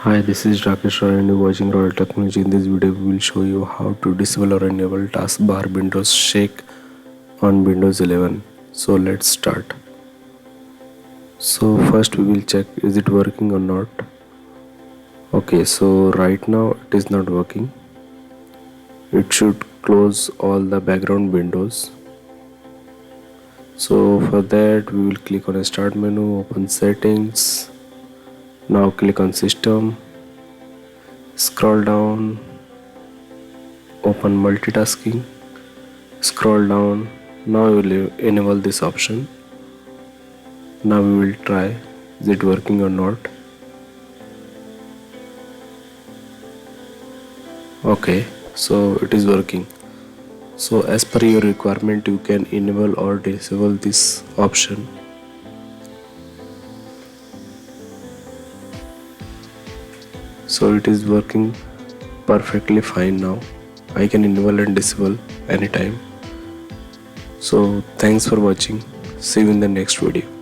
Hi, this is Rakesh Roy and you're watching Royal Technology. In this video, we will show you how to disable or enable taskbar Windows Shake on Windows 11. So let's start. So first we will check is it working or not. Okay, so right now it is not working. It should close all the background windows. So for that we will click on a start menu, open settings. Now click on system, scroll down, open multitasking, scroll down. Now you will enable this option. Now we will try is it working or not. Okay, so it is working. So as per your requirement you can enable or disable this option. So it is working perfectly fine now. I can enable and disable anytime. So thanks for watching. See you in the next video.